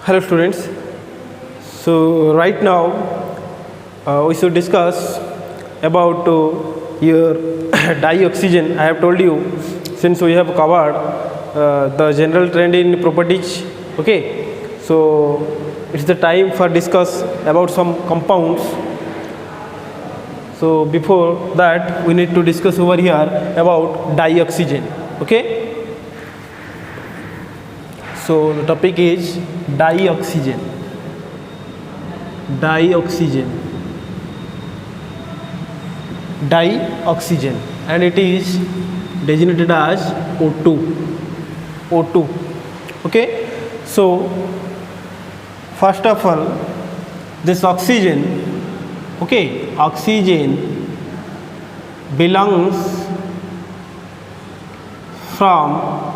Hello students. So right now we should discuss about your dioxygen. I have told you since we have covered the general trend in properties. Okay. So it's the time for discuss about some compounds. So before that we need to discuss over here about dioxygen. Okay. So the topic is dioxygen. Dioxygen. Dioxygen, and it is designated as O2. O2. Okay. So first of all, this oxygen, okay, oxygen belongs from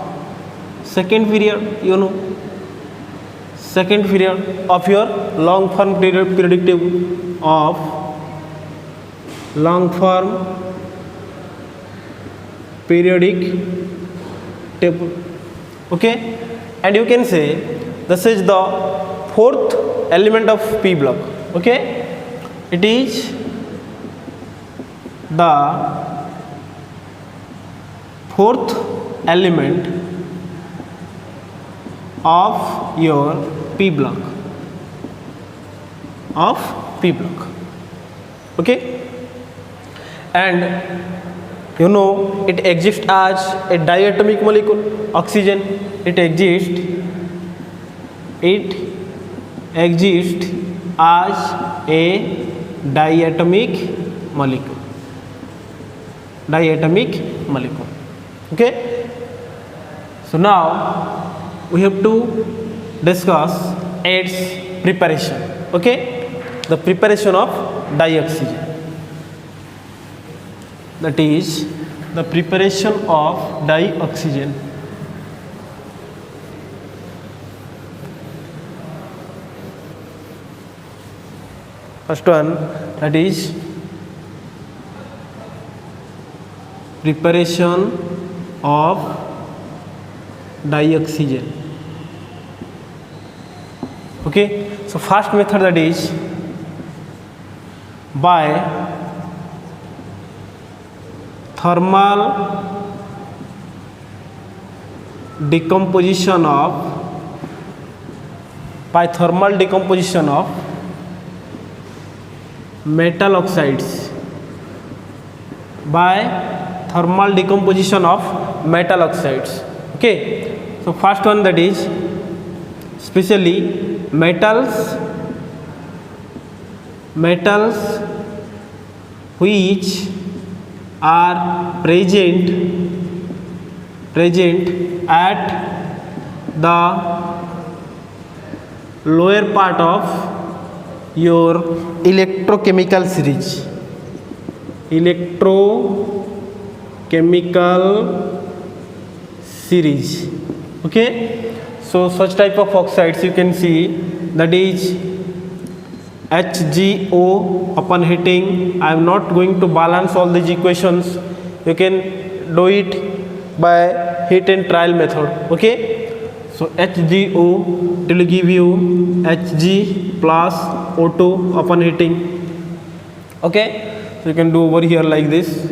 second period, second period of your long form periodic table of long form periodic table. Okay, and you can say this is the fourth element of P block. Okay, it is the fourth element of your P block, okay, and it exists as a diatomic molecule. Oxygen, it exists as a diatomic molecule. Okay. So now we have to discuss its preparation. Okay, the preparation of dioxygen, that is the preparation of dioxygen. First one, that is preparation of dioxygen. Okay, so first method, that is by thermal decomposition of metal oxides. Okay, so first one, that is especially metals which are present at the lower part of your electrochemical series. Okay, so such type of oxides you can see, that is HgO. Upon heating, I am not going to balance all these equations. You can do it by heat and trial method. Okay, so HgO, it will give you Hg plus O2 upon heating. Okay, so you can do over here like this.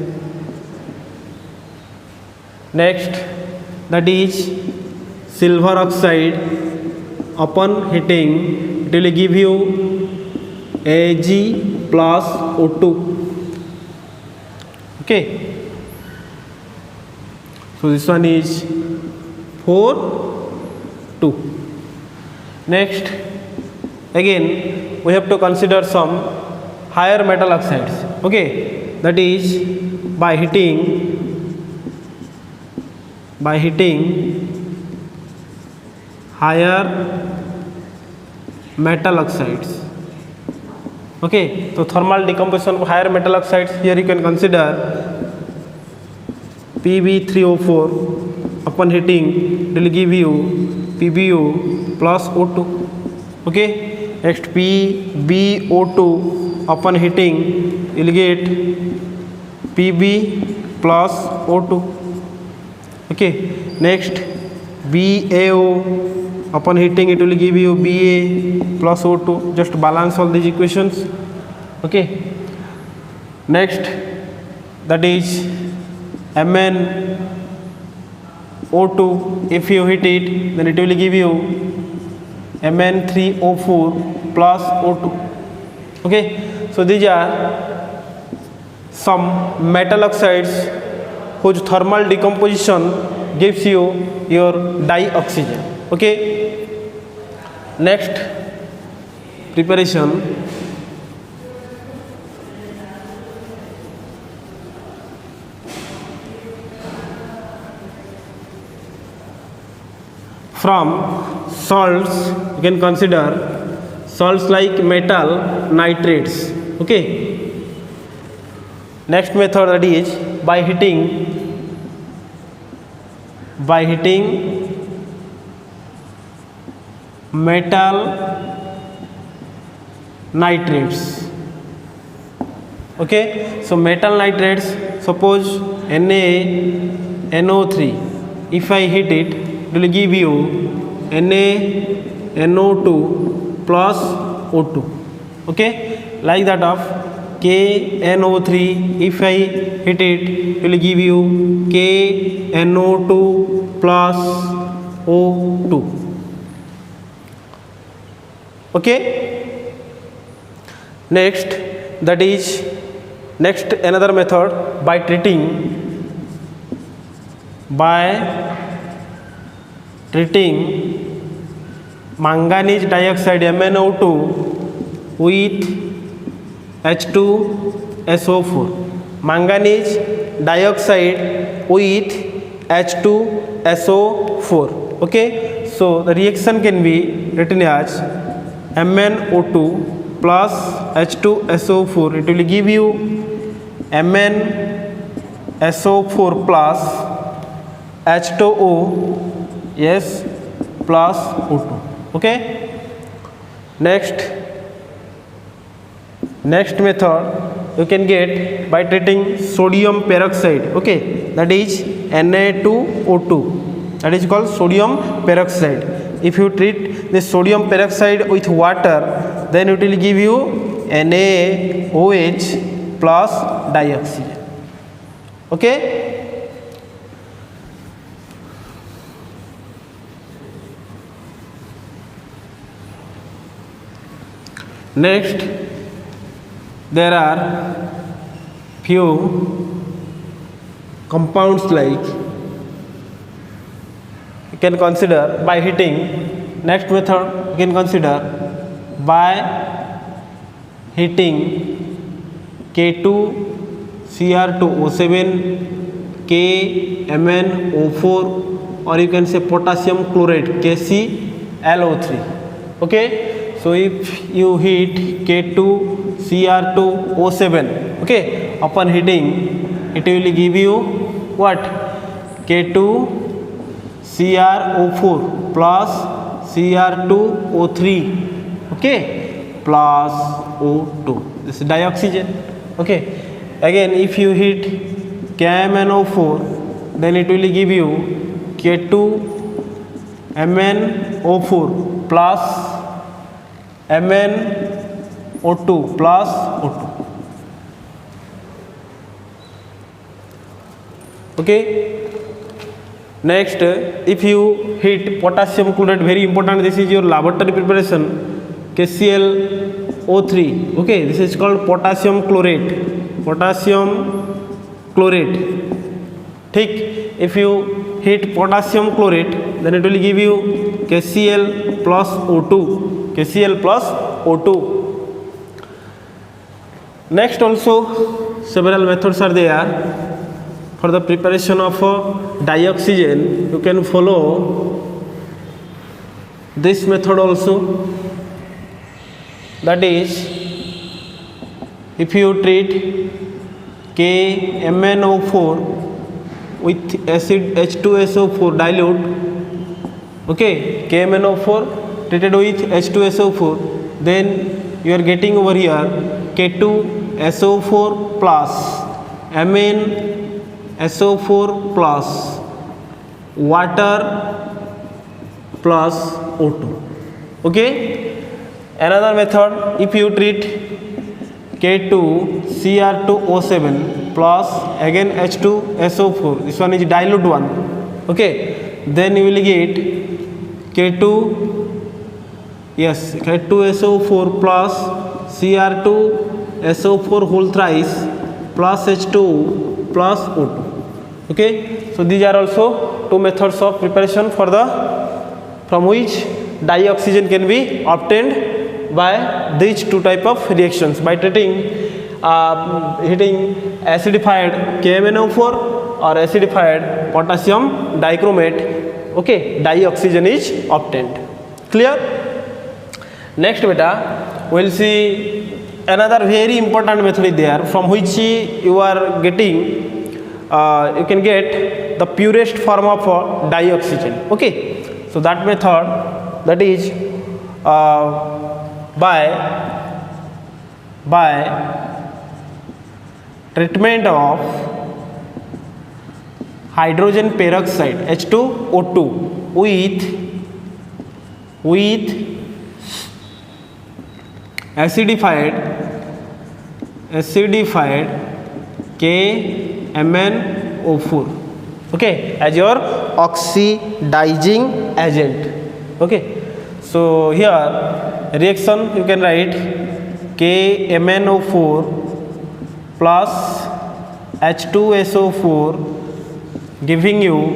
Next, that is silver oxide. Upon heating, it will give you Ag plus O2. Okay, so this one is 4,2. Next, again we have to consider some higher metal oxides. Okay, that is by heating higher metal oxides. Okay, so thermal decomposition of higher metal oxides, here you can consider Pb3O4. Upon heating, it will give you PbO plus O2. Okay, next PbO2, upon heating you will get Pb plus O2. Okay, next BaO upon heating it will give you Ba plus O2. Just balance all these equations. Okay. Next, that is MnO2. If you heat it, then it will give you Mn3O4 plus O2. Okay. So these are some metal oxides whose thermal decomposition gives you your dioxygen. Okay. Next preparation, from salts you can consider salts like metal nitrates. Okay. Next method, that is by heating metal nitrates. Okay. So metal nitrates, suppose NaNO3, if I heat it, it will give you NaNO2 plus O2. Okay. Like that of KNO3, if I hit it, it will give you KNO2 plus O2. Okay. Next, that is another method by treating manganese dioxide MnO2 with H2SO4. Manganese dioxide with H2SO4. Okay. So the reaction can be written as MnO2 plus H2SO4. It will give you MnSO4 plus H2O plus O2. Okay. Next method you can get by treating sodium peroxide. Okay, that is Na2O2. That is called sodium peroxide. If you treat the sodium peroxide with water, then it will give you NaOH plus dioxygen. Okay. Next, there are few compounds like you can consider by heating. Next method you can consider by heating K2Cr2O7, KMnO4, or you can say potassium chlorate KClO3. Okay. So if you heat K2Cr2O7, okay, upon heating it will give you what? K2Cr O4 plus Cr2O3, okay, plus O2. This is dioxygen. Okay. Again, if you heat KMnO4, then it will give you K2MnO4 plus MnO2 plus O2. Okay. Next, if you heat potassium chlorate, very important, this is your laboratory preparation, KClO3. Okay, this is called potassium chlorate. Take, if you heat potassium chlorate, then it will give you KCl plus O2. Next, also several methods are there for the preparation of dioxygen. You can follow this method also. That is, if you treat KMnO4 with acid H2SO4 dilute, okay, KMnO4 treated with H2SO4, then you are getting over here K2SO4 plus MnSO4 plus water plus O2. Okay. Another method, if you treat K2Cr2O7 plus again H2SO4, this one is dilute one. Okay, then you will get K2SO4 plus Cr2SO4 whole thrice plus H2 plus O2. Okay, so these are also two methods of preparation from which dioxygen can be obtained by these two type of reactions, by treating heating acidified KMnO4 or acidified potassium dichromate. Okay, dioxygen is obtained. Clear? Next beta, we will see another very important method is there, from which you are getting you can get the purest form of dioxygen. Okay, so that method, that is by treatment of hydrogen peroxide H2O2 with acidified KMnO4, okay, as your oxidizing agent. Okay, so here reaction you can write KMnO4 plus H2SO4 giving you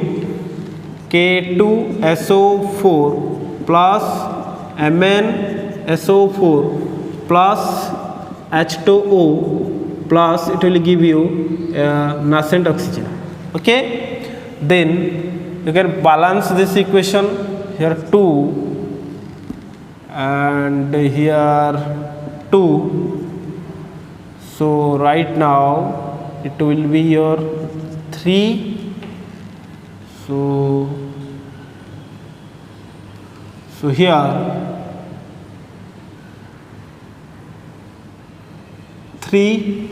K2SO4 plus MnSO4 plus H2O plus it will give you nascent oxygen. Okay, then you can balance this equation, here 2 and here 2. So right now it will be your 3. So here 3.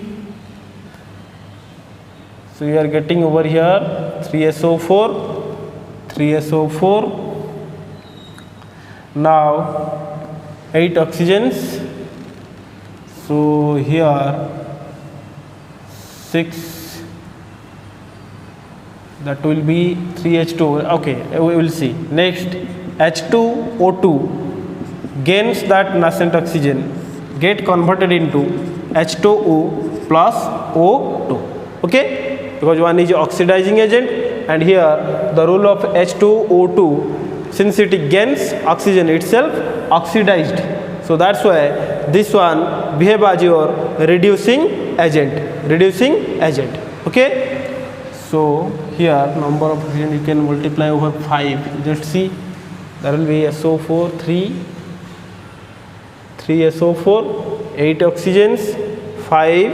So you are getting over here 3SO4. Now 8 oxygens. So here 6, that will be 3H2. Okay, we will see. Next, H2O2 gains that nascent oxygen, get converted into H2O plus O2. Okay, because one is oxidizing agent, and here the role of H2O2, since it gains oxygen itself oxidized, so that's why this one behave as your reducing agent. Okay, so here number of oxygen you can multiply over 5. Just see, there will be SO4 3 SO4, 8 oxygens, 5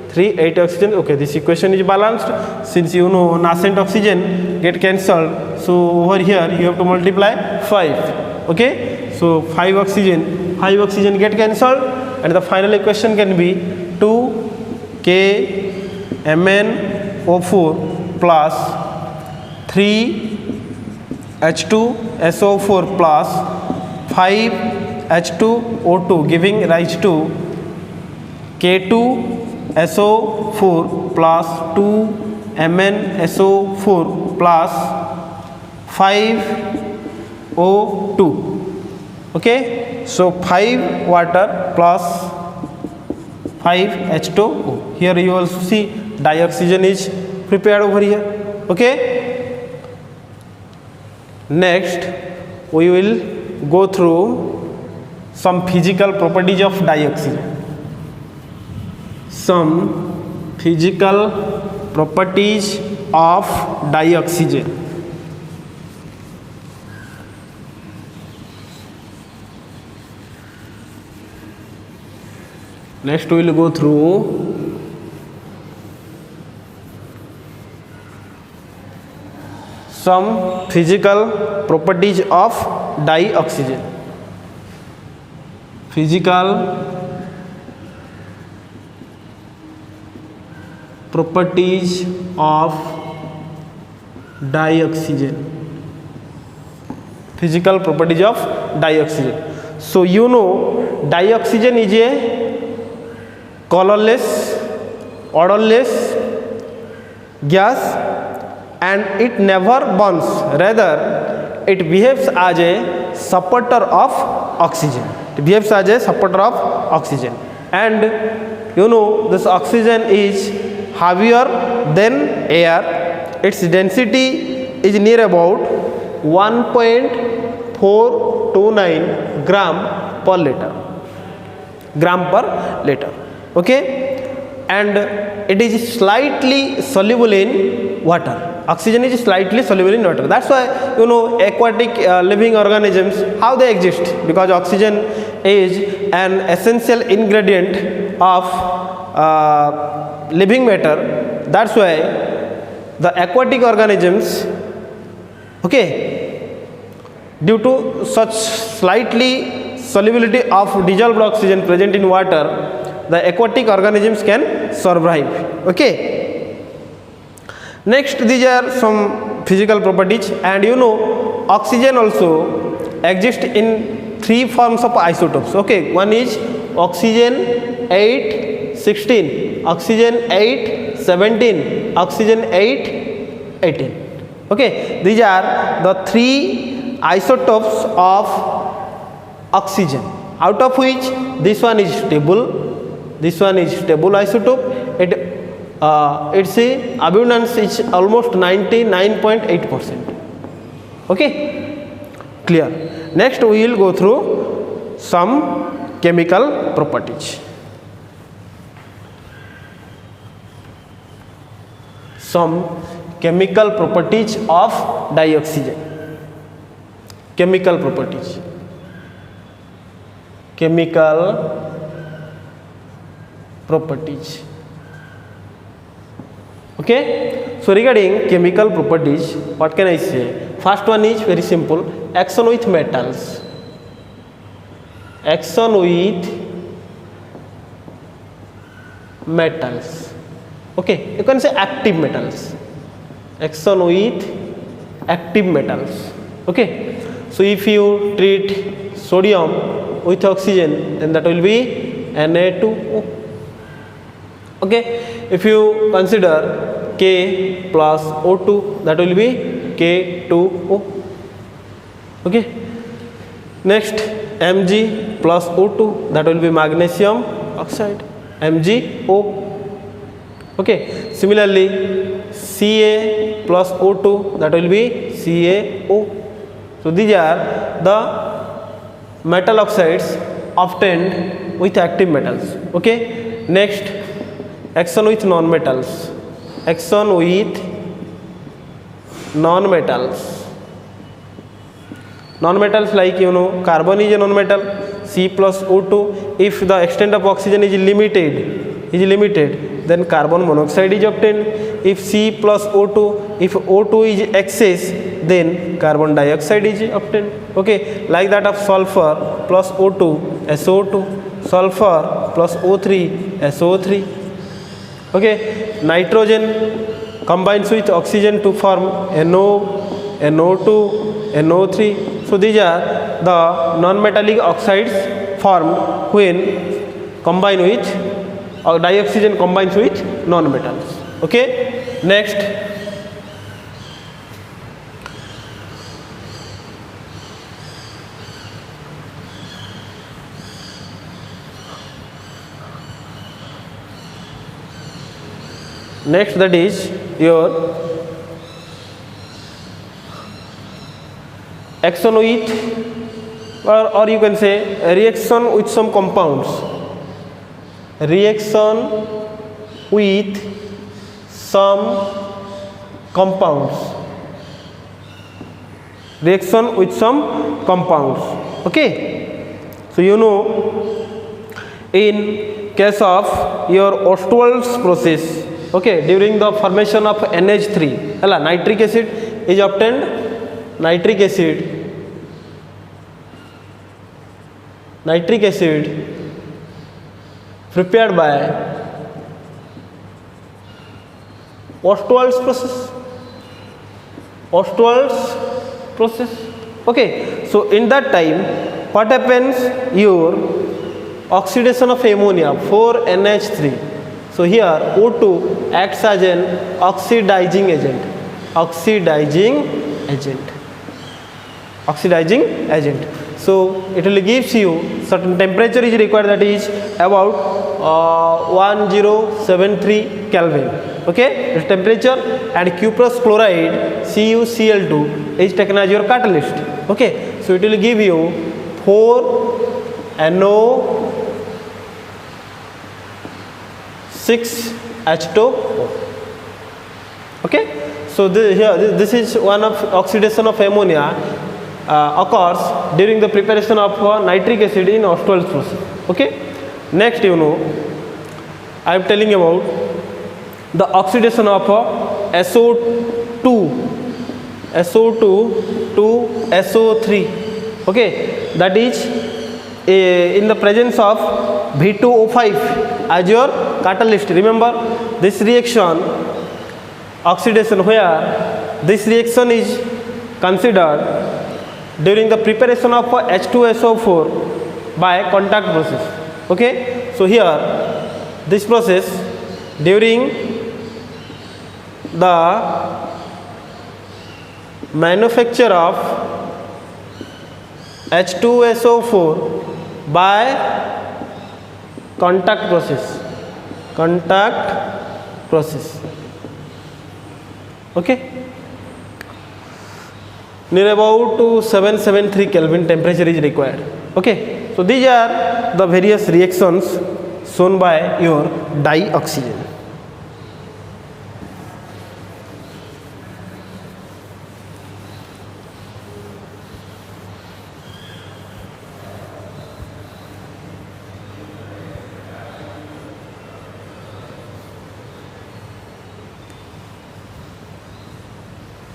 3 8 oxygen. Okay, this equation is balanced, since you know nascent oxygen get cancelled, so over here you have to multiply 5. Okay, so 5 oxygen get cancelled, and the final equation can be 2 KMnO4 plus 3 H2SO4 plus 5 H2O2 giving rise to K2SO4 plus 2 MnSO4 plus 5O2. Okay, so 5 water plus 5 H2O. Here you also see dioxygen is prepared over here. Okay, next we will go through some physical properties of dioxygen. Some physical properties of dioxygen. Next we will go through some physical properties of dioxygen. Physical properties of dioxygen. physical properties of dioxygen. So you know dioxygen is a colorless, odorless gas and it never burns, rather it behaves as a supporter of oxygen. It behaves as a supporter of oxygen, and you know this oxygen is heavier than air. Its density is near about 1.429 gram per liter. Okay, and it is slightly soluble in water. Oxygen is slightly soluble in water. That's why you know aquatic living organisms, how they exist, because oxygen is an essential ingredient of living matter. That's why the aquatic organisms, okay, due to such slightly solubility of dissolved oxygen present in water, the aquatic organisms can survive. Okay, next these are some physical properties, and you know oxygen also exists in three forms of isotopes. Okay, one is oxygen 8-16, oxygen 8-17, oxygen 8-18. Okay, these are the three isotopes of oxygen, out of which this one is stable, this one is stable isotope. Its abundance is almost 99.8%. Okay, clear. Next we will go through some chemical properties. Some chemical properties of dioxygen. Chemical properties. Chemical properties. Okay, so regarding chemical properties, what can I say? First one is very simple: action with metals. Action with metals. Okay, you can say active metals. Action with active metals. Okay, so if you treat sodium with oxygen, then that will be Na2O. Okay, if you consider K plus O2, that will be K2O. Okay, next Mg plus O2, that will be magnesium oxide, MgO. Okay, similarly Ca plus O2, that will be CaO. So these are the metal oxides obtained with active metals. Okay, next action with non-metals. Action with non-metals. Non-metals like you know carbon is a non-metal, C plus O2. If the extent of oxygen is limited, then carbon monoxide is obtained. If C plus O2, if O2 is excess, then carbon dioxide is obtained. Okay, like that of sulfur plus O2, SO2, sulfur plus O3, SO3. Okay, nitrogen combines with oxygen to form NO, NO2, NO3. So these are the non-metallic oxides formed when combined with dioxygen combines with non-metals. Okay, next that is your action with, or you can say reaction with some compounds. Reaction with some compounds. Reaction with some compounds. Okay, so you know in case of your Ostwald's process, okay, during the formation of NH3, nitric acid is obtained. Nitric acid prepared by Ostwald's process. Okay, so in that time what happens, your oxidation of ammonia 4NH3. So here O2 acts as an oxidizing agent. So it will gives you certain temperature is required, that is about 1073 Kelvin. Okay, it's temperature, and cuprous chloride CuCl2 is taken as your catalyst. Okay, so it will give you 4NO6H2O. Okay, so this is one of oxidation of ammonia occurs during the preparation of nitric acid in Ostwald's process. Okay, next I am telling about the oxidation of SO2 to SO3. Okay, that is in the presence of V2O5 as your catalyst. Remember this reaction, oxidation, where this reaction is considered during the preparation of H2SO4 by contact process. Okay, so here this process during the manufacture of H2SO4 by contact process. Okay, near about 773 Kelvin temperature is required. Okay, so these are the various reactions shown by your dioxygen.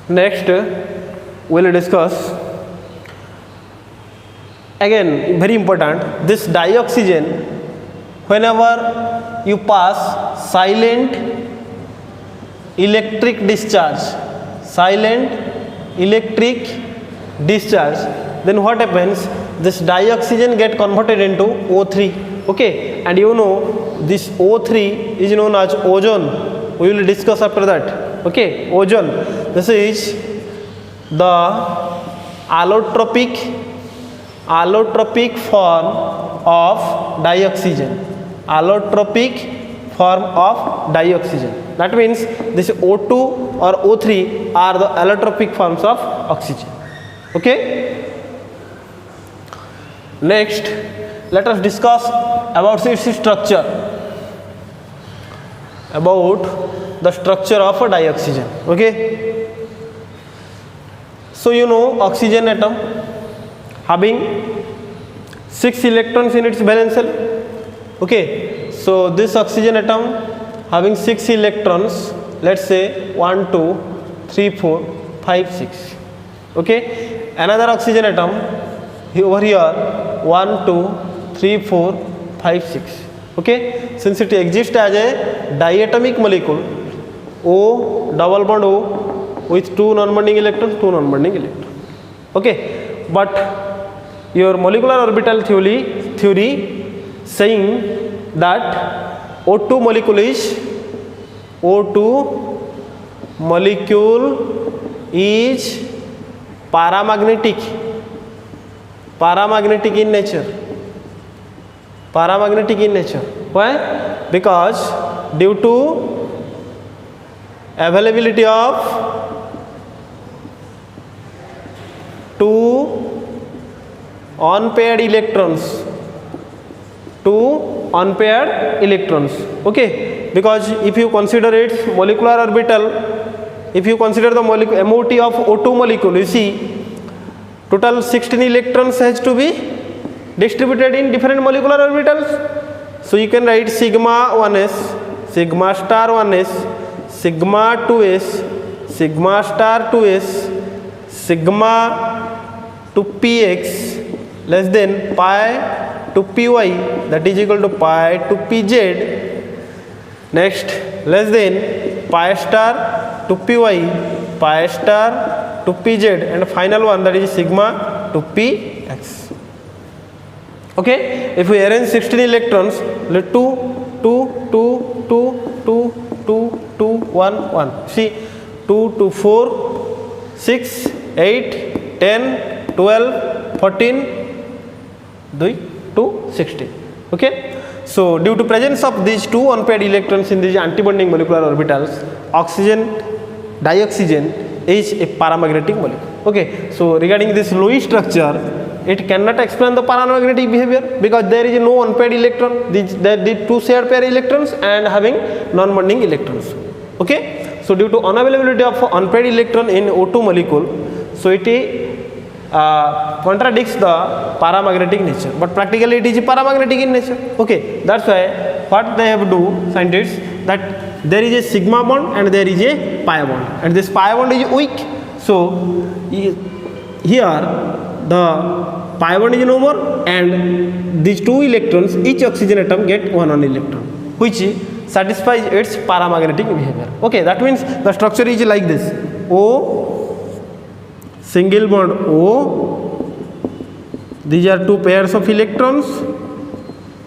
Next we will discuss, again very important, this dioxygen, whenever you pass silent electric discharge, then what happens, this dioxygen get converted into O3. Okay, and this O3 is known as ozone. We will discuss after that. Okay, ozone, this is the allotropic form of dioxygen. That means this O2 or O3 are the allotropic forms of oxygen. Okay, next let us discuss about its structure, about the structure of a dioxygen. Okay, so oxygen atom having 6 electrons in its valence shell. Okay, so this oxygen atom having 6 electrons, let's say 1 2 3 4 5 6. Okay, another oxygen atom over here 1 2 3 4 5 6. Okay, since it exists as a diatomic molecule, O double bond O with 2 non-bonding electrons, Okay, but your molecular orbital theory saying that O2 molecule is paramagnetic in nature. Why? Because due to availability of 2 unpaired electrons. Okay, because if you consider its molecular orbital, if you consider the MOT of O2 molecule, you see total 16 electrons has to be distributed in different molecular orbitals. So you can write sigma 1s, sigma star 1s, sigma 2s, sigma star 2s, sigma to px less than pi to py, that is equal to pi to pz, next less than pi star to py, pi star to pz, and final one, that is sigma to px. Okay, if we arrange 16 electrons, let 2 2 2 2 2 2 2 1 1, see 2 2 4 6 8 10 12 14 2 2 16. Okay, so due to presence of these two unpaired electrons in these antibonding molecular orbitals, oxygen dioxygen is a paramagnetic molecule. Okay, so regarding this Lewis structure, it cannot explain the paramagnetic behavior because there is no unpaired electron. The two shared pair electrons and having non-bonding electrons. Okay, so due to unavailability of unpaired electron in O2 molecule, so it contradicts the paramagnetic nature, but practically it is paramagnetic in nature. Okay, that's why what they have do scientists, that there is a sigma bond and there is a pi bond, and this pi bond is weak. So here the pi bond is no more, and these two electrons, each oxygen atom get one electron, which satisfies its paramagnetic behavior. Okay, that means the structure is like this: O, single bond O, these are two pairs of electrons.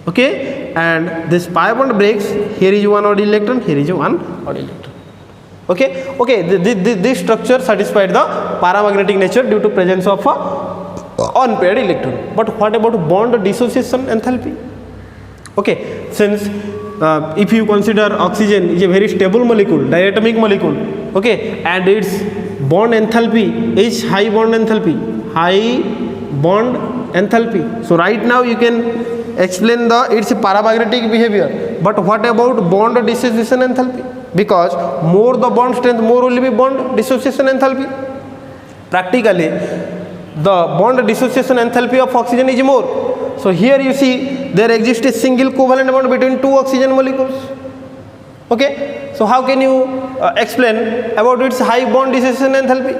Okay, and this pi bond breaks, here is one odd electron, here is one odd electron. Okay, okay, this structure satisfied the paramagnetic nature due to presence of a unpaired electron. But what about bond dissociation enthalpy? Okay, since if you consider oxygen is a very stable molecule, diatomic molecule, okay, and its bond enthalpy is high bond enthalpy, so right now you can explain its paramagnetic behavior. But what about bond dissociation enthalpy? Because more the bond strength, more will be bond dissociation enthalpy. Practically the bond dissociation enthalpy of oxygen is more. So here you see there exists a single covalent bond between two oxygen molecules. Okay, so how can you explain about its high bond dissociation enthalpy?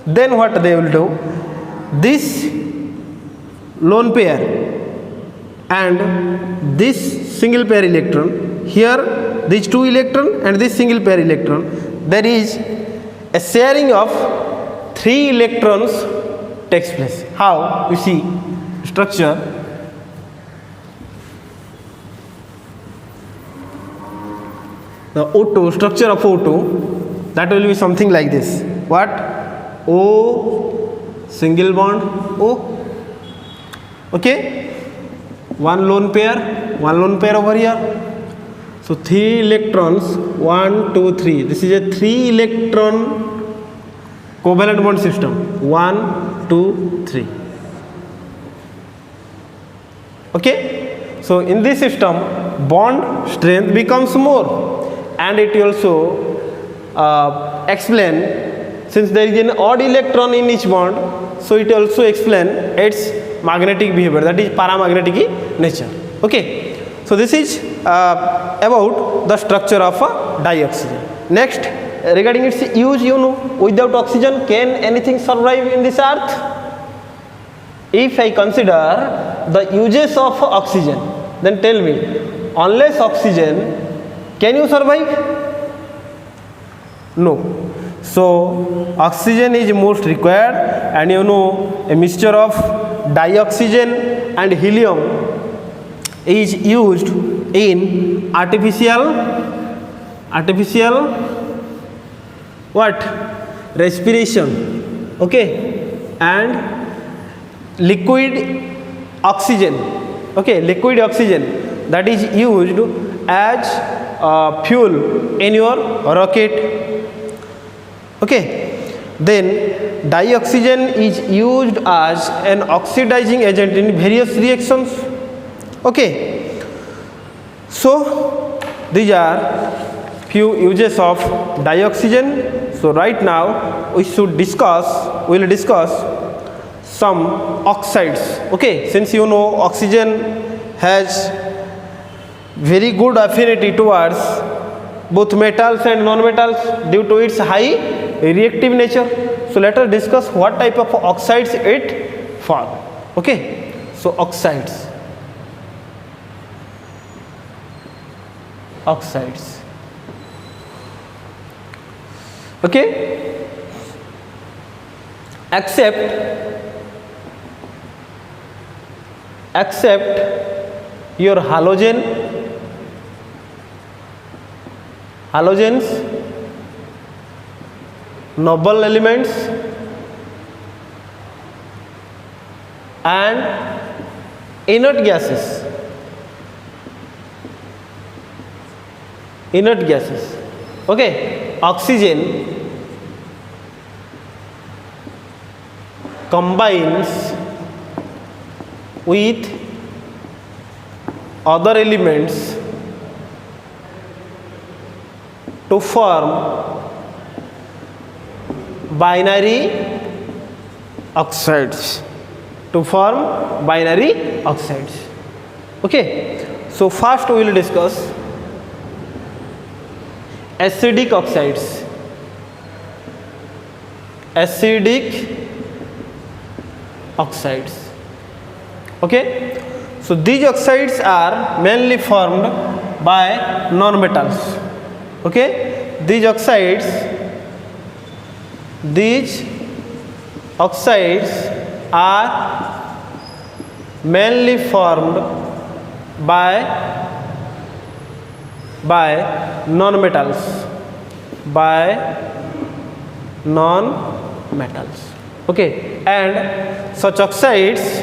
Then what they will do, this lone pair and this single pair electron, here these two electron and this single pair electron, there is a sharing of 3 electrons takes place. How? You see structure, the O2 structure of O2, that will be something like this. What? O, single bond O. Okay, one lone pair over here. So 3 electrons, 1 2 3, this is a 3 electron covalent bond system, 1 2 3. Okay, so in this system bond strength becomes more, and it also explain, since there is an odd electron in each bond, so it also explain its magnetic behavior, that is paramagnetic nature. Okay, so this is about the structure of dioxygen. Next, regarding its use, you know, without oxygen can anything survive in this earth? If I consider the uses of oxygen, then tell me, unless oxygen, can you survive? No. So oxygen is most required, and you know, a mixture of dioxygen and helium is used in artificial what? Respiration. Okay, and liquid oxygen. Okay, liquid oxygen that is used as fuel in your rocket. Okay, then dioxygen is used as an oxidizing agent in various reactions. Okay, so these are few uses of dioxygen. So right now we will discuss some oxides. Okay, since you know oxygen has very good affinity towards both metals and non-metals due to its high reactive nature. So let us discuss what type of oxides it forms. Okay, so oxides. Okay, except except your halogens, noble elements and inert gases. Okay, oxygen combines with other elements to form binary oxides. Okay, so first we will discuss acidic oxides. Okay, so these oxides are mainly formed by nonmetals. Okay, these oxides are mainly formed by non-metals. Okay, and such oxides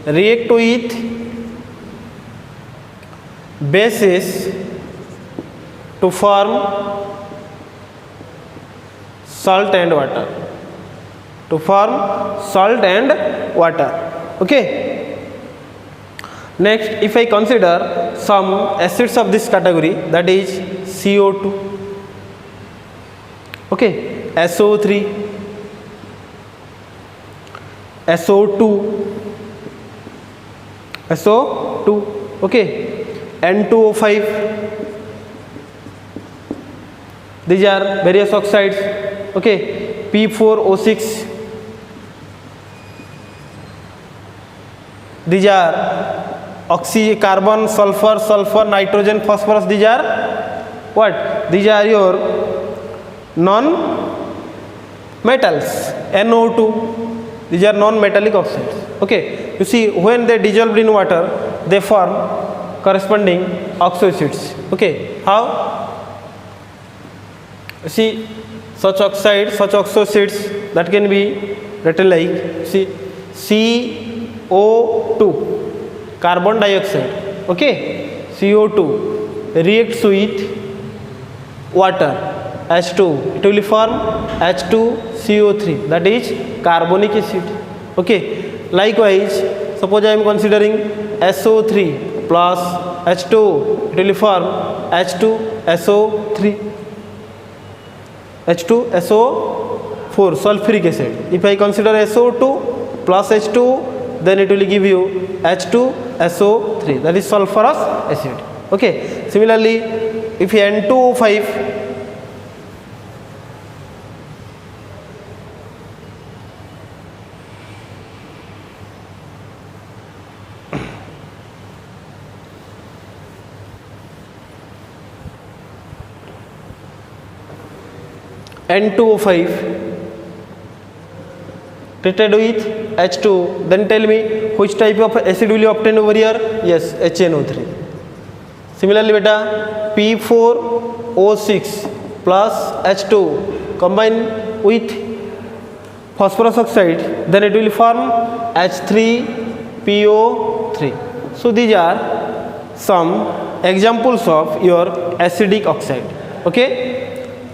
react with bases to form salt and water. Okay, next if I consider some acids of this category, that is CO2, okay, SO3, SO2, okay, N2O5. These are various oxides. Okay, P4O6. These are carbon, sulfur, nitrogen, phosphorus. These are what? These are your non-metals. NO2. These are non-metallic oxides. Okay, you see when they dissolved in water, they form corresponding oxoacids. Okay, how? See, such oxoacids that can be written like, see, CO2, carbon dioxide. Okay, CO2 reacts with water, H2, it will form H2CO3, that is carbonic acid. Okay, likewise, suppose I am considering SO3 plus H2, it will form H2SO3. H2SO4, sulfuric acid. If I consider SO2 plus H2, then it will give you H2SO3, that is sulfurous acid. Okay, similarly if N2O5, treated with H2, then tell me which type of acid will you obtain over here? Yes, HNO3. Similarly beta, P4O6 plus H2 combine with phosphorus oxide, then it will form H3PO3. So these are some examples of your acidic oxide. Okay,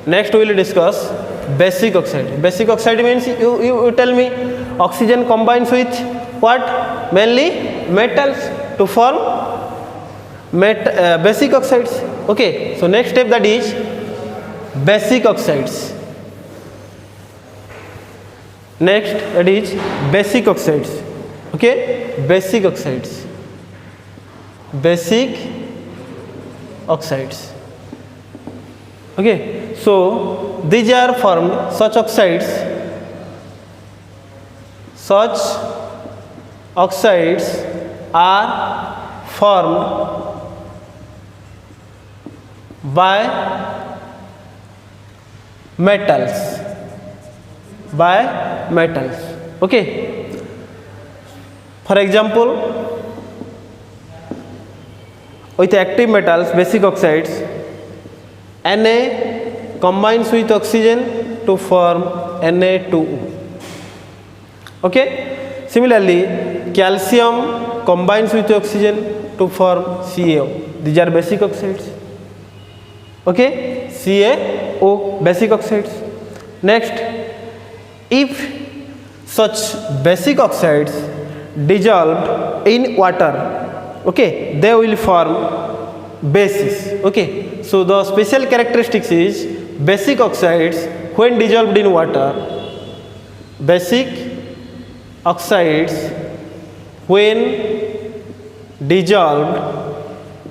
next we will discuss basic oxide. Basic oxide means you tell me oxygen combines with what? Mainly metals to form basic oxides. Okay, so next step, that is basic oxides. Next, that is basic oxides. Okay, basic oxides. Okay, so these are formed, such oxides are formed by metals. metals. Okay, for example, with active metals, basic oxides, Na combines with oxygen to form Na2O. Okay, similarly calcium combines with oxygen to form CaO. These are basic oxides. Okay, CaO, basic oxides. Next, if such basic oxides dissolved in water, okay, they will form bases. Okay, so the special characteristics is basic oxides when dissolved in water, basic oxides when dissolved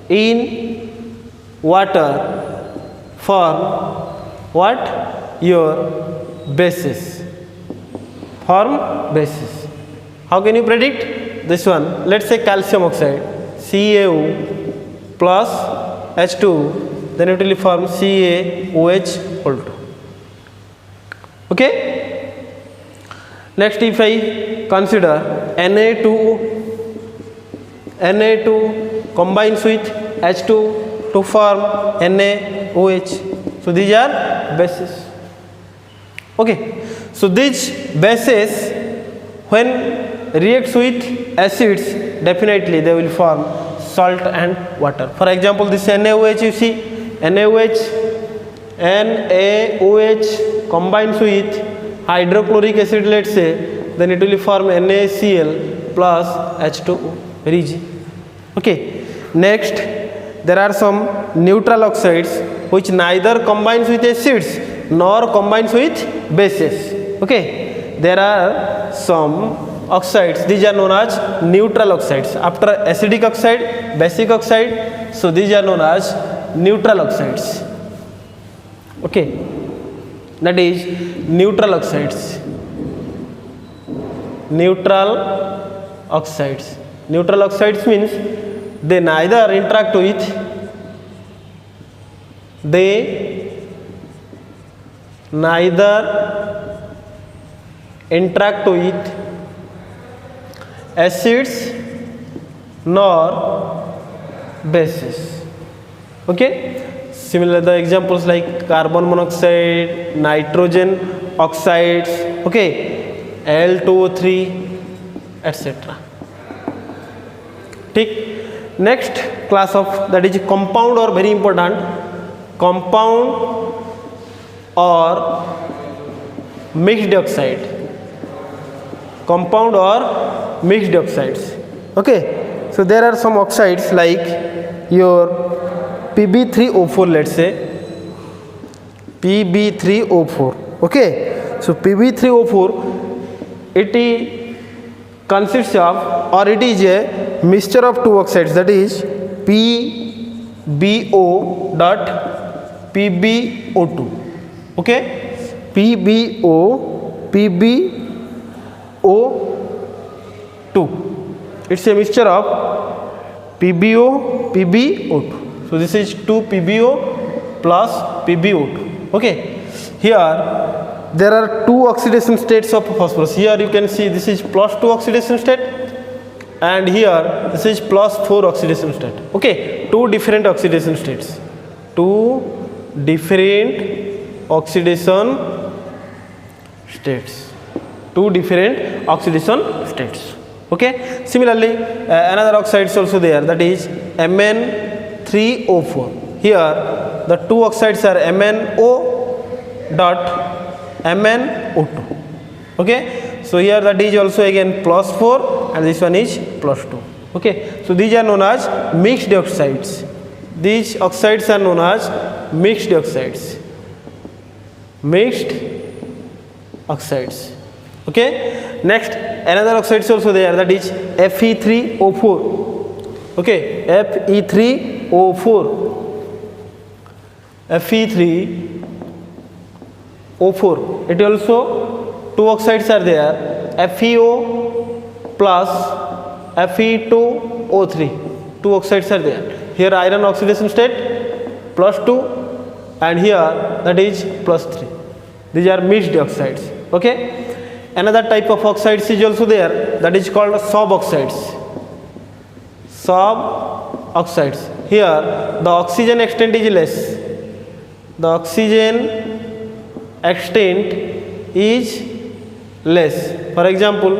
in water form what? Your bases. Form bases. How can you predict this one? Let's say calcium oxide, CaO plus H2, then it will form CaOH also. Okay, next if I consider Na2O, Na2 combines with H2 to form NaOH. So these are bases. Okay, so these bases when reacts with acids, definitely they will form salt and water. For example, this NaOH, you see NaOH combines with hydrochloric acid, let's say, then it will form NaCl plus H2O, very easy. Okay, next there are some neutral oxides which neither combines with acids nor combines with bases. Okay, there are some oxides, these are known as neutral oxides. After acidic oxide, basic oxide, so these are known as neutral oxides. Okay, that is neutral oxides. Neutral oxides. Neutral oxides means they neither interact with acids nor bases. Okay, similar the examples like carbon monoxide, nitrogen oxides, okay, Al2O3, etc. ठीक. Next class of that is compound, or very important, compound or mixed oxide. Compound or mixed oxides. Okay, so there are some oxides like your Pb3O4, let's say Pb3O4. Okay, so Pb3O4, it consists of, or it is a mixture of two oxides, that is PbO dot PbO2. Okay, PbO2, it's a mixture of PbO2. So this is 2PbO plus PbO2. Okay, here there are two oxidation states of phosphorus. Here you can see this is +2 oxidation state, and here this is +4 oxidation state. Okay, two different oxidation states. Two different oxidation states. Two different oxidation states. Okay, similarly another oxide is also there, that is Mn3O4. Here the two oxides are MnO dot MnO2. Okay, so here that is also again +4 and this one is +2. Okay, so these are known as mixed oxides. These oxides are known as mixed oxides. Mixed oxides. Okay, next another oxide is also there, that is Fe3O4. Okay, Fe3O4. Fe3O4, it also two oxides are there, FeO plus Fe2O3, two oxides are there. Here iron oxidation state +2 and here that is +3. These are mixed oxides. Okay, another type of oxides is also there, that is called suboxides. Suboxides. Here the oxygen extent is less. The oxygen extent is less. For example,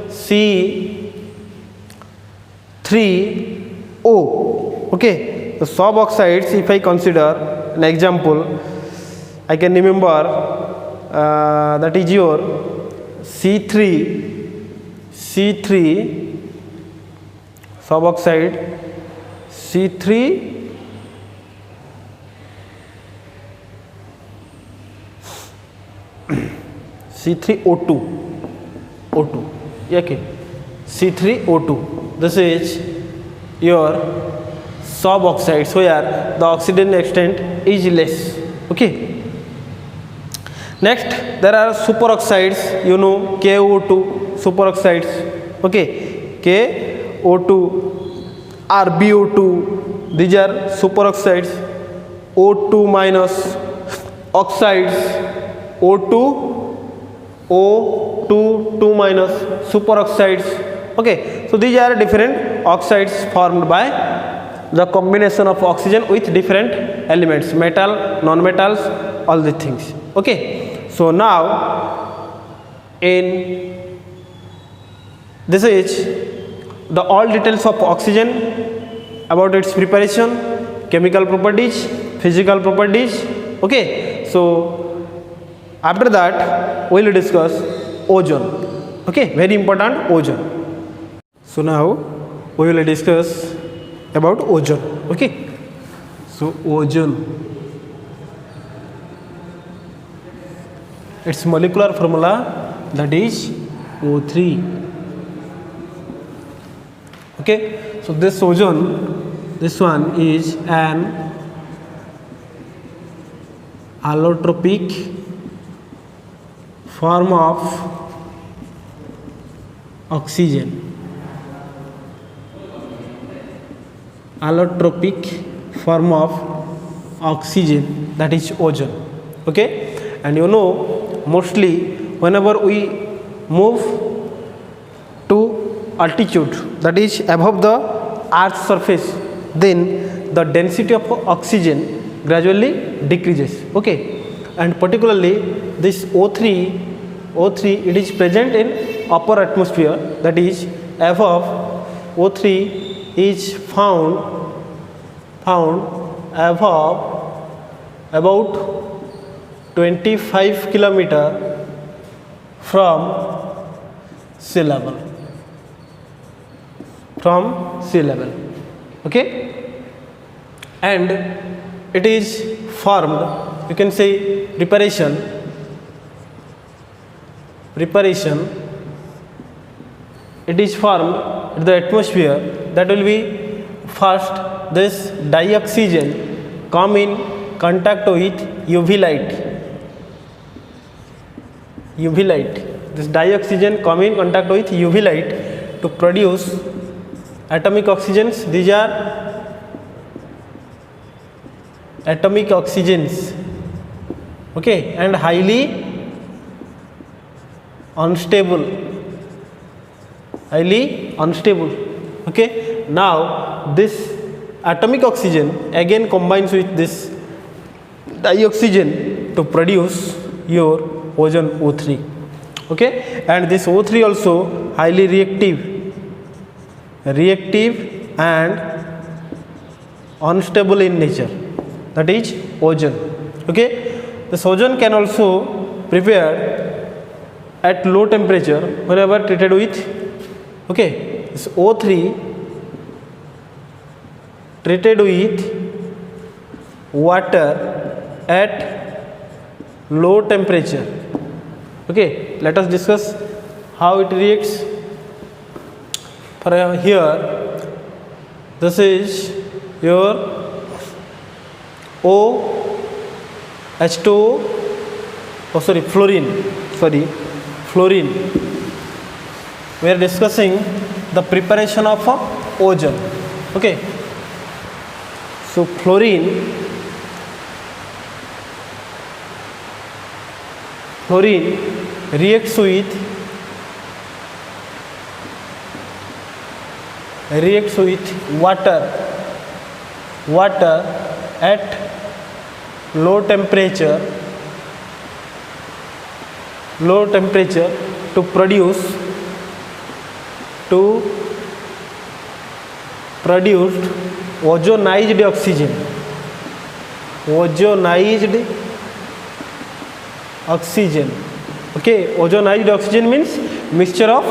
C3O. Okay, the suboxides, if I consider an example, I can remember that is your C3 suboxide C3O2. Okay, C3O2. This is your suboxides where the oxygen extent is less. Okay. Next, there are superoxides. You know, KO2 superoxides. Okay, KO2, RbO2. These are superoxides. O2 minus oxides. O2 minus superoxides. Okay, so these are different oxides formed by the combination of oxygen with different elements, metal, non-metals, all these things. Okay, so now this is the all details of oxygen, about its preparation, chemical properties, physical properties. Okay, so after that we will discuss ozone. Okay, very important, ozone. So now we will discuss about ozone. Okay, so ozone, its molecular formula, that is O3. Okay, so this ozone, this one is an allotropic form of oxygen. Allotropic form of oxygen, that is ozone. Okay, and you know, mostly whenever we move to altitude, that is above the earth's surface, then the density of oxygen gradually decreases. Okay, and particularly this O3, it is present in upper atmosphere, that is above. O3 is found above about 25 kilometer from sea level. Okay, and it is formed, you can say preparation, it is formed in the atmosphere. That will be first, this dioxygen come in contact with UV light. This dioxygen come in contact with UV light to produce atomic oxygens. These are atomic oxygens. Okay, and highly unstable. Okay, now this atomic oxygen again combines with this dioxygen to produce your ozone O3. Okay, and this O3 also highly reactive and unstable in nature, that is ozone. Okay, this ozone can also prepare at low temperature whenever treated with, okay, this O3 treated with water at low temperature. Okay, let us discuss how it reacts. For here, this is your fluorine. We are discussing the preparation of ozone. Okay, so fluorine reacts with reacts with water at low temperature to produce ozonized oxygen. Okay, ozonized oxygen means mixture of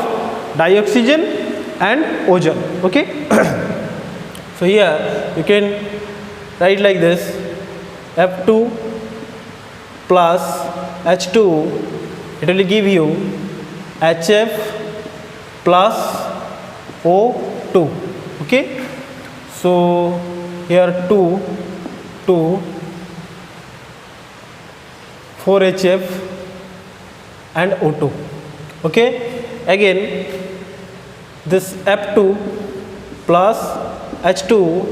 dioxygen and ozone. Okay. So here you can write like this: F2 plus H2, it will give you HF plus O2. Okay, so here 2 4HF and O2. Okay, again this F2 plus H2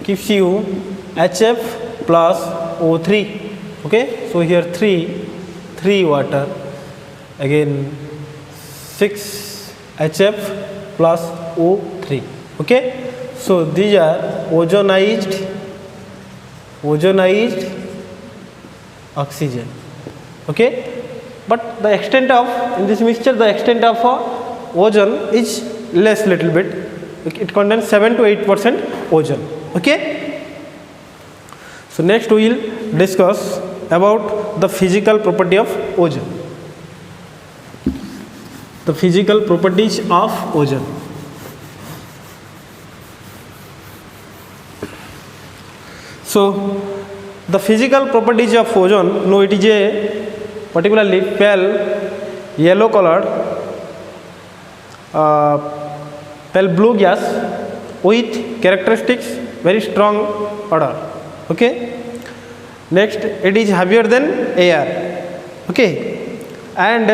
gives you HF plus O3. Okay, so here 3 water, again 6 HF plus O3. Okay, so these are ozonized oxygen. Okay, but the extent of, in this mixture, the extent of ozone is less little bit. It contains 7 to 8% ozone. Okay, so next we will discuss about the physical property of ozone. The physical properties of ozone. So the physical properties of ozone, no, it is a particularly pale yellow colored pale blue gas with characteristics very strong odor. Okay, next it is heavier than air. Okay, and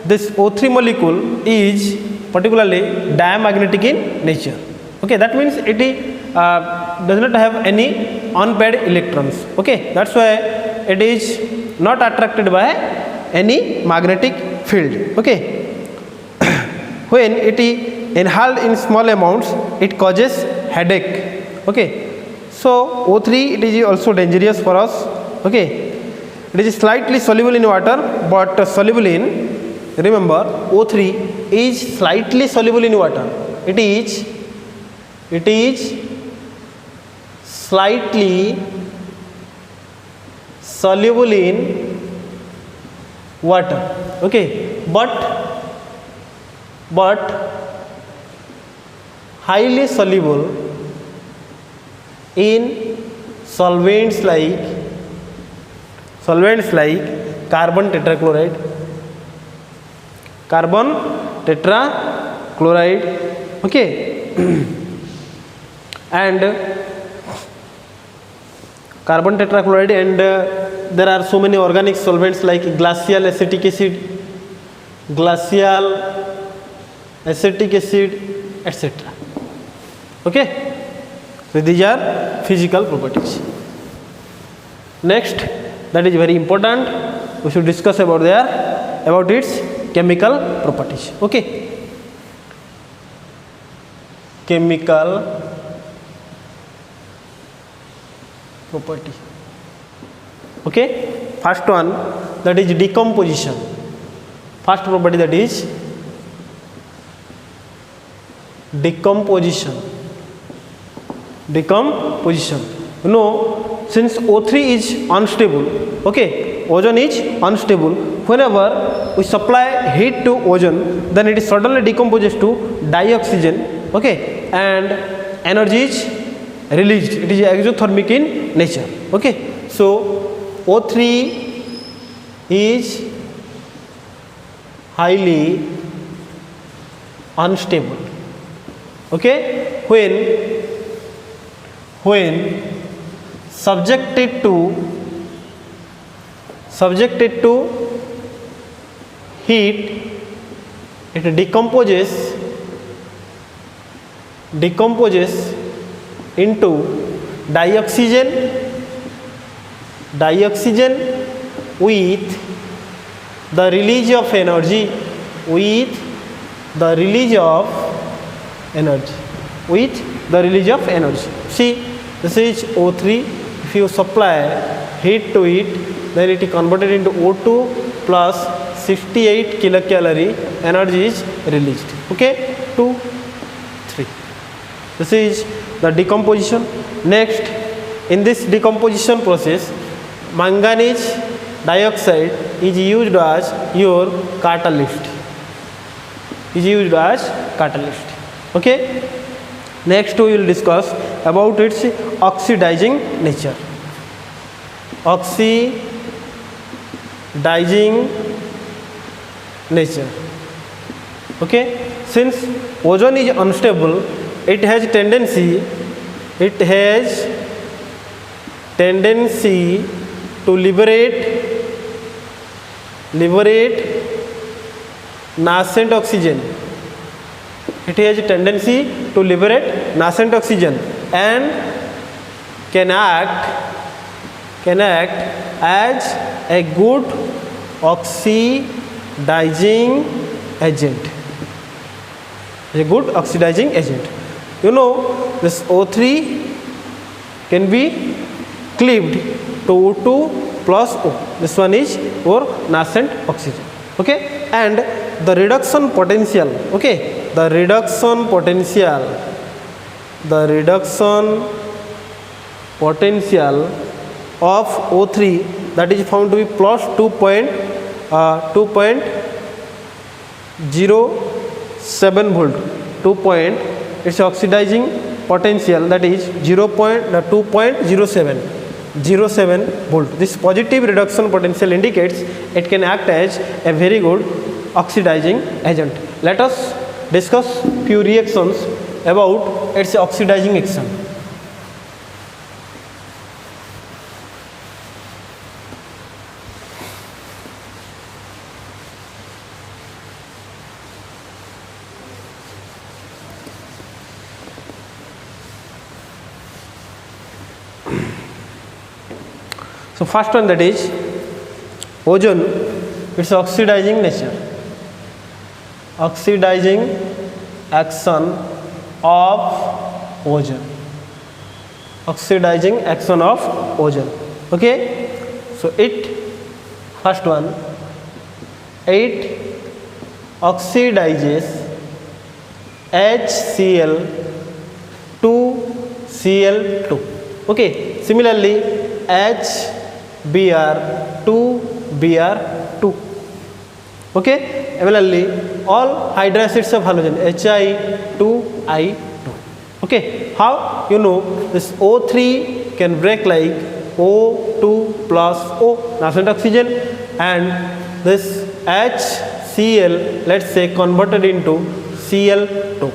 this O3 molecule is particularly diamagnetic in nature. Okay, that means it does not have any unpaired electrons. Okay, that's why it is not attracted by any magnetic field. Okay, when it is inhaled in small amounts, it causes headache. Okay, so O3, it is also dangerous for us. Okay, it is slightly soluble in water, but soluble in, remember, O3 is slightly soluble in water. It is slightly soluble in water. Okay, but highly soluble in solvents like carbon tetrachloride. Okay, and carbon tetrachloride, and there are so many organic solvents like glacial acetic acid, etc. Okay, so these are physical properties. Next, that is very important, we should discuss about its chemical properties. Okay, chemical property. Okay, first one, that is decomposition. First property, that is decomposition. You know, since O3 is unstable, okay, ozone is unstable, whenever we supply heat to ozone, then it is suddenly decomposes to dioxygen. Okay, and energy is released. It is exothermic in nature. Okay, so O3 is highly unstable. Okay, when subjected to heat, it decomposes into dioxygen with the release of energy. with the release of energy. See, this is O3. If you supply heat to it, then it is converted into O2 plus 68 kilocalorie energy is released. Okay, 2, 3. This is the decomposition. Next, in this decomposition process, manganese dioxide is used as your catalyst. Okay. Next we will discuss about its oxidizing nature. Oxidizing nature. Okay. Since ozone is unstable, it has tendency to liberate nascent oxygen. It has a tendency to liberate nascent oxygen and can act as a good oxidizing agent. You know, this O3 can be cleaved to O2 plus O. This one is for nascent oxygen. Okay, and the reduction potential. Okay, the reduction potential of O3, that is found to be plus 2.07 volt. Its oxidizing potential, that is 2.07 volt. This positive reduction potential indicates it can act as a very good oxidizing agent. Let us discuss few reactions about its oxidizing action. So first one, that is ozone, its oxidizing nature. Oxidizing action of ozone. Okay, so first one, it oxidizes HCl to Cl2. Okay, similarly HBr to Br2. Okay, similarly all hydro acids of halogen, Hi2I2. Okay, how? You know, this O3 can break like O2 plus O, nascent oxygen, and this HCl, let's say, converted into Cl2.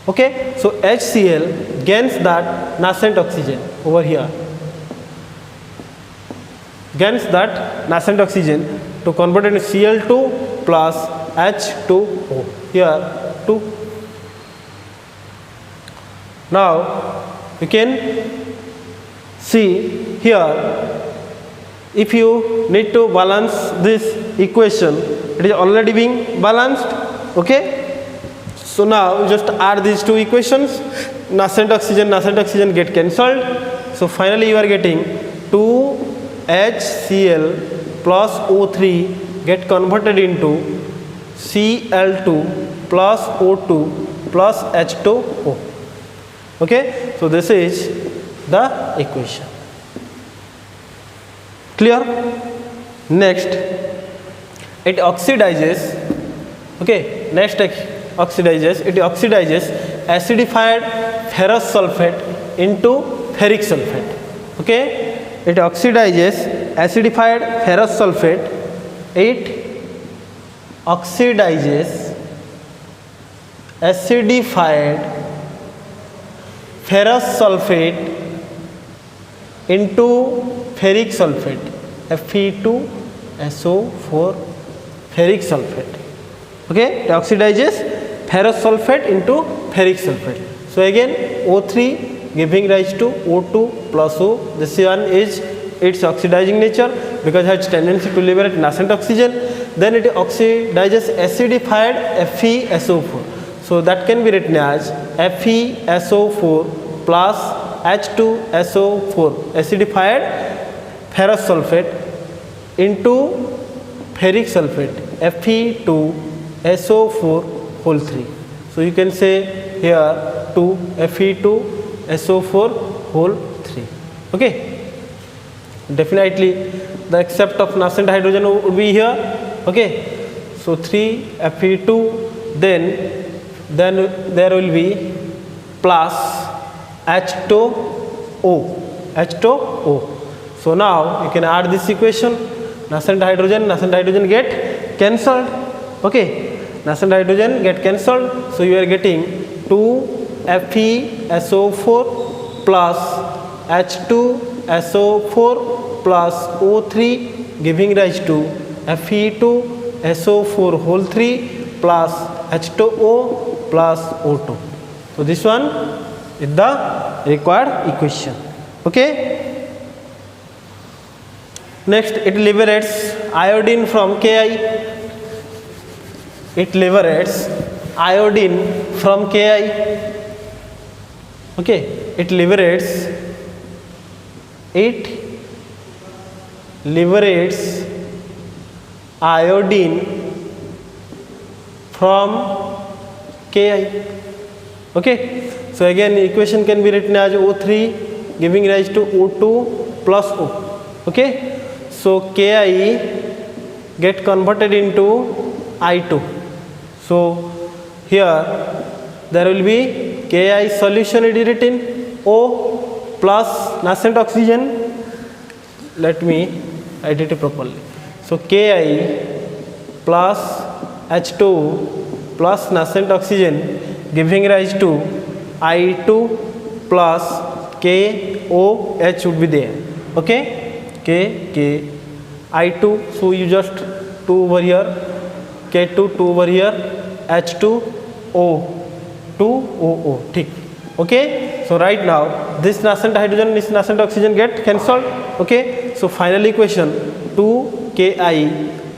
Okay, so HCl gains that nascent oxygen over here, to convert into Cl2 plus H2O. Here 2. Now you can see here, if you need to balance this equation, it is already being balanced. Okay, so now you just add these two equations, nascent oxygen get cancelled. So finally you are getting 2HCl plus O3 get converted into Cl2 plus O2 plus H2O. Okay, so this is the equation. Clear? Next, it oxidizes. Okay, it oxidizes acidified ferrous sulfate into ferric sulfate. Okay, it oxidizes acidified ferrous sulfate. It oxidizes acidified ferrous sulfate into ferric sulfate, Fe2SO4 ferric sulfate. Okay, it oxidizes ferrous sulfate into ferric sulfate. So again O3 giving rise to O2 plus O. This one is its oxidizing nature because it has tendency to liberate nascent oxygen. Then it oxidizes acidified FeSO4. So that can be written as FeSO4 plus H2SO4 acidified ferrous sulfate into ferric sulfate Fe2SO4 whole 3. So you can say here 2 Fe2SO4 whole 3. Okay. Definitely the accept of nascent hydrogen would be here. Okay. So 3 Fe2, then there will be plus H2O. So now you can add this equation. Nascent hydrogen get cancelled. Okay, nascent hydrogen get cancelled. So you are getting 2 FeSO4 plus H2SO4 plus O3 giving rise to Fe2SO4 whole 3 plus H2O plus O2. So this one is the required equation. Okay. Next, it liberates iodine from Ki. It liberates iodine from Ki. Okay, it liberates iodine from Ki. Okay, so again equation can be written as O3 giving rise to O2 plus O. Okay, so Ki get converted into I2. So here there will be Ki solution is written O plus nascent oxygen. Let me write it properly. So Ki plus H2 plus nascent oxygen giving rise to I2 plus KOH would be there. Okay, K I2. So you just 2 over here, K2 2 over here, H2 O 2 OO. Tick. Okay. So right now this nascent hydrogen, this nascent oxygen get cancelled. Okay. So final equation 2 Ki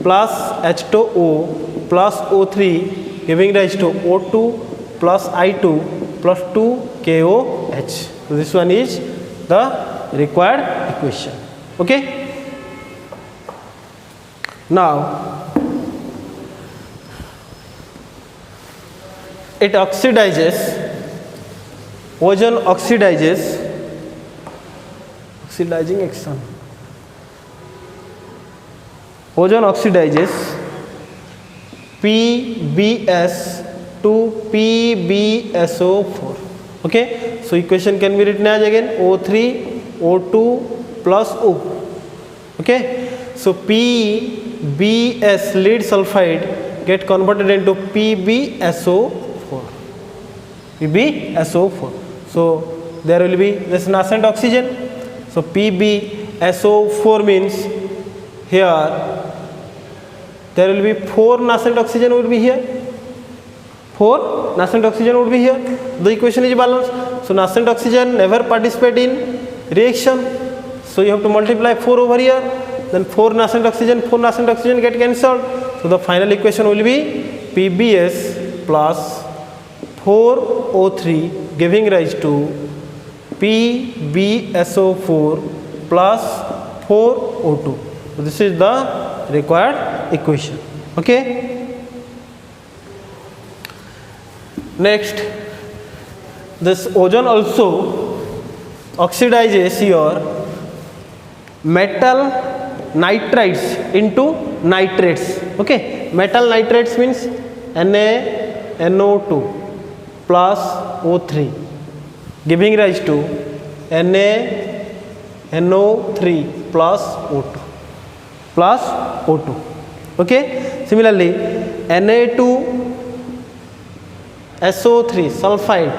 plus H2O plus O3 giving rise to O2 plus I2 plus 2 KOH. So this one is the required equation. Okay. Now it oxidizes, ozone oxidizes, oxidizing action. Ozone oxidizes PbS to PbSO4. Okay, so equation can be written as again O3 O2 plus O. Okay, so PbS lead sulfide get converted into PbSO4. PbSO4. So there will be this nascent oxygen. So PbSO4 means here there will be 4 nascent oxygen would be here. 4 nascent oxygen would be here. The equation is balanced. So nascent oxygen never participate in reaction. So you have to multiply 4 over here. Then 4 nascent oxygen get cancelled. So the final equation will be PbS plus 4O3 giving rise to PbSO4 plus 4O2. So this is the required equation. Okay. Next, this ozone also oxidizes your metal nitrides into nitrates. Okay, metal nitrates means NaNO2 plus O3 giving rise to NaNO3 plus O2 Okay, similarly Na2SO3 sulfide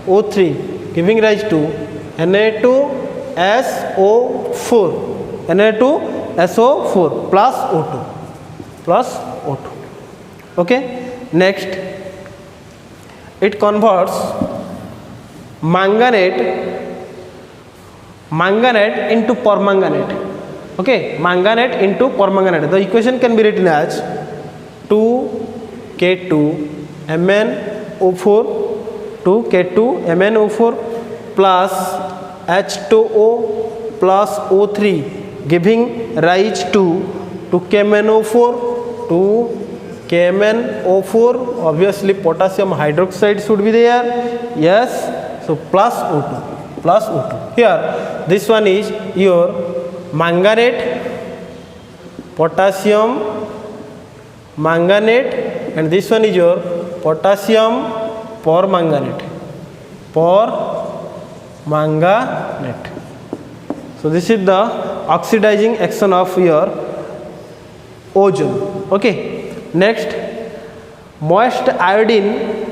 O3 giving rise to Na2SO4 plus O2 Okay. Next, it converts manganate into permanganate. Okay, manganate into permanganate. The equation can be written as 2K2 Mn HO4 to K2MnO4 plus H2O plus O3 giving rise to KMnO4 to KMnO4. Obviously potassium hydroxide should be there. Yes, so plus O2. Here this one is your manganate, potassium manganate, and this one is your potassium permanganate. So this is the oxidizing action of your ozone. Okay, next, moist iodine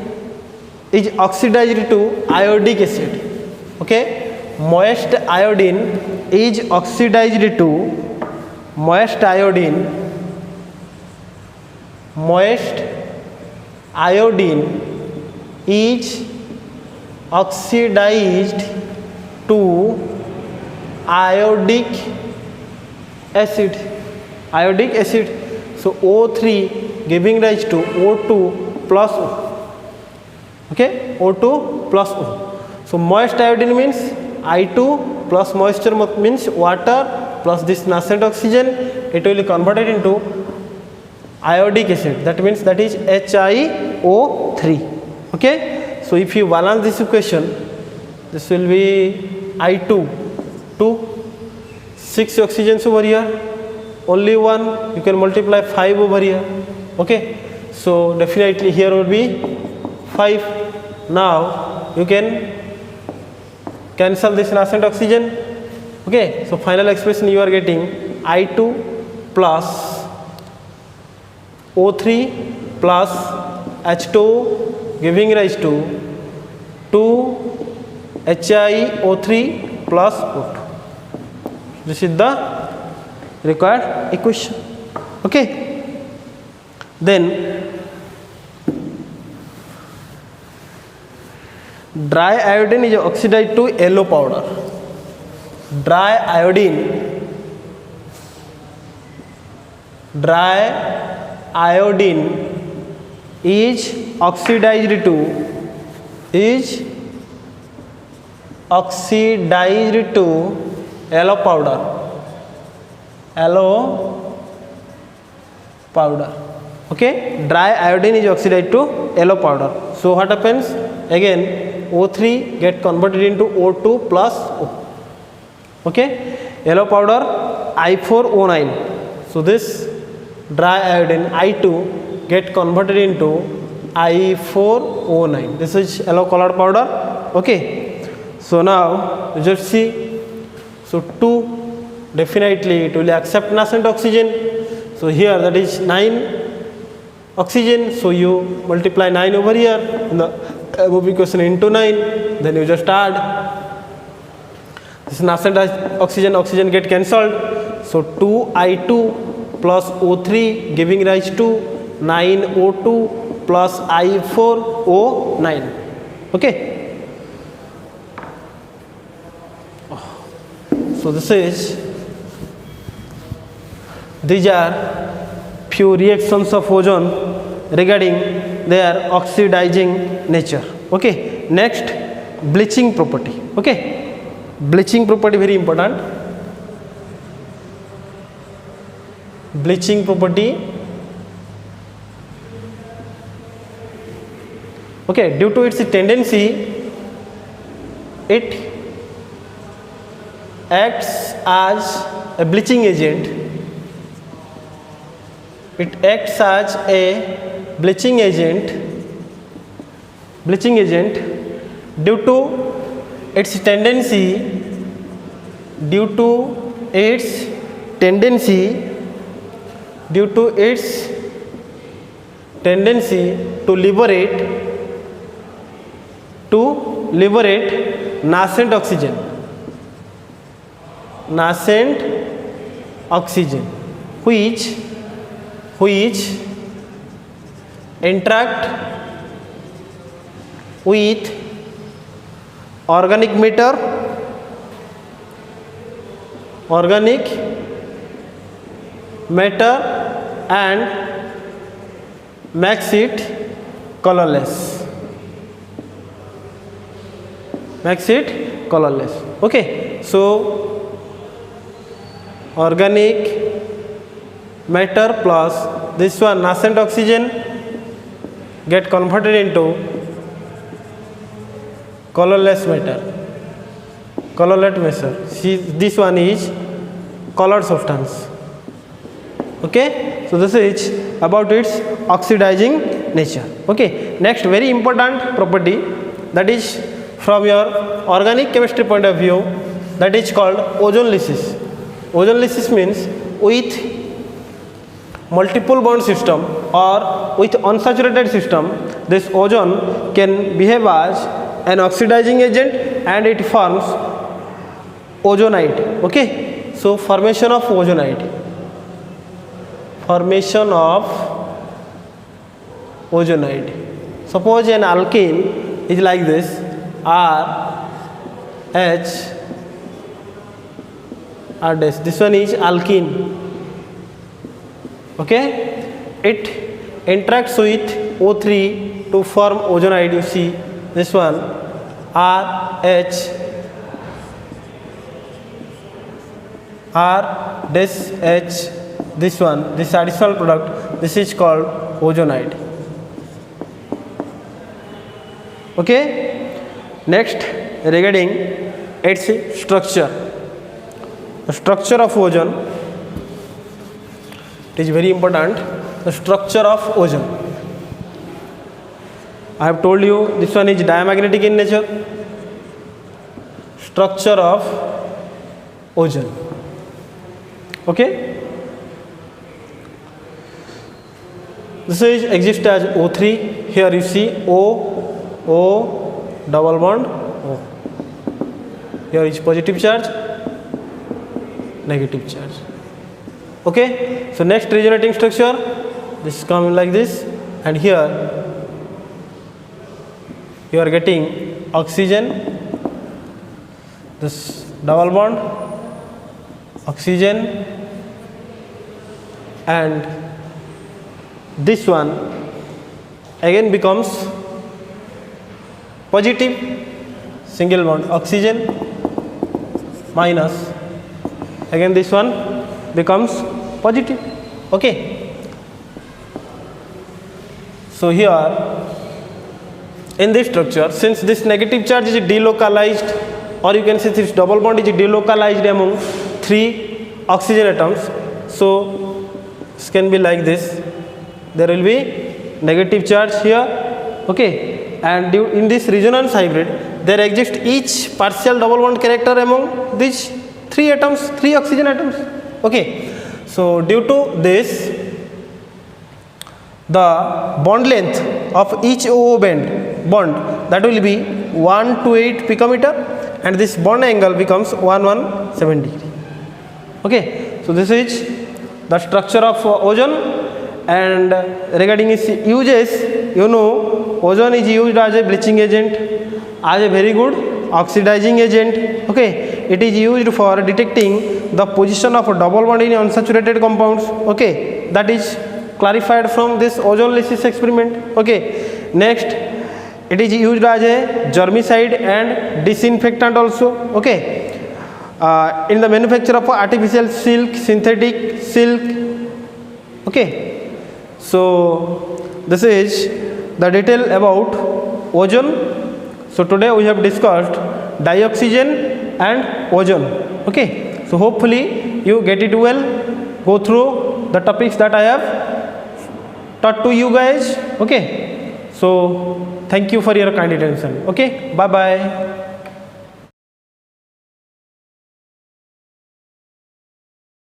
is oxidized to iodic acid. Okay, moist iodine is oxidized to moist iodine is oxidized to iodic acid. So O3 giving rise to O2 plus O. Okay, O2 plus O. So moist iodine means I2 plus moisture means water plus this nascent oxygen. It will be converted into iodic acid. That means that is HiO3. Okay, so if you balance this equation, this will be I2 2 6 oxygens over here, only 1, you can multiply 5 over here. Okay, so definitely here will be 5. Now you can cancel this nascent oxygen. Okay, so final expression you are getting I2 plus O3 plus H2O giving rise to 2 HiO3 plus O2. This is the required equation. Okay, then dry iodine is oxidized to yellow powder. Dry iodine is oxidized to yellow powder. Okay, dry iodine is oxidized to yellow powder. So what happens? Again O3 get converted into O2 plus O. Okay, yellow powder I4O9. So this dry iodine I2 get converted into I4O9. This is yellow colored powder. Okay, so now just see. So 2 definitely it will accept nascent oxygen. So here that is 9 oxygen. So you multiply 9 over here in the above equation into 9. Then you just add this nascent oxygen get cancelled. So 2I2 plus O3 giving rise to 9O2 plus I4O9. Okay. So these are few reactions of ozone regarding their oxidizing nature. Okay, next, bleaching property. Okay, bleaching property very important. Bleaching property. Okay, due to its tendency, it acts as a bleaching agent. It acts as a bleaching agent due to its tendency to liberate nascent oxygen which interact with organic matter and makes it colorless. makes it colorless. Okay, so organic matter plus this one nascent oxygen get converted into colorless matter, colorless matter. See, this one is colored substance. Okay, so this is about its oxidizing nature. Okay, next very important property, that is from your organic chemistry point of view, that is called ozonolysis. Ozonolysis means with multiple bond system or with unsaturated system, this ozone can behave as an oxidizing agent and it forms ozonide. Okay, so formation of ozonide, formation of ozonide. Suppose an alkene is like this, RH R dash, this one is alkene. Okay, it interacts with O3 to form ozonide. You see this one RH R dash H, this one, this additional product, this is called ozonide. Okay, next regarding its structure, the structure of ozone, it is very important. The structure of ozone, I have told you this one is diamagnetic in nature. Structure of ozone. Okay, this is exist as O3. Here you see O double bond O. Here is positive charge, negative charge. Okay, so next resonating structure, this is coming like this, and here you are getting oxygen, this double bond, oxygen, and this one again becomes positive single bond, oxygen minus, again this one becomes positive. Okay, so here in this structure, since this negative charge is delocalized, or you can say this double bond is delocalized among 3 oxygen atoms, so this can be like this, there will be negative charge here. Okay, and in this resonance hybrid there exists each partial double bond character among these 3 atoms, 3 oxygen atoms. Okay, so due to this, the bond length of each OO bond, that will be 128 picometer, and this bond angle becomes 117 degree. Okay, so this is the structure of ozone. And regarding its uses, you know, ozone is used as a bleaching agent, as a very good oxidizing agent. Okay, it is used for detecting the position of a double bond in unsaturated compounds. Okay, that is clarified from this ozonolysis experiment. Okay, next it is used as a germicide and disinfectant also. Okay, in the manufacture of artificial silk, synthetic silk. Okay, so this is the detail about ozone. So today we have discussed dioxygen and ozone. Okay, so hopefully you get it well, go through the topics that I have taught to you guys. Okay, so thank you for your kind attention. Okay, bye bye.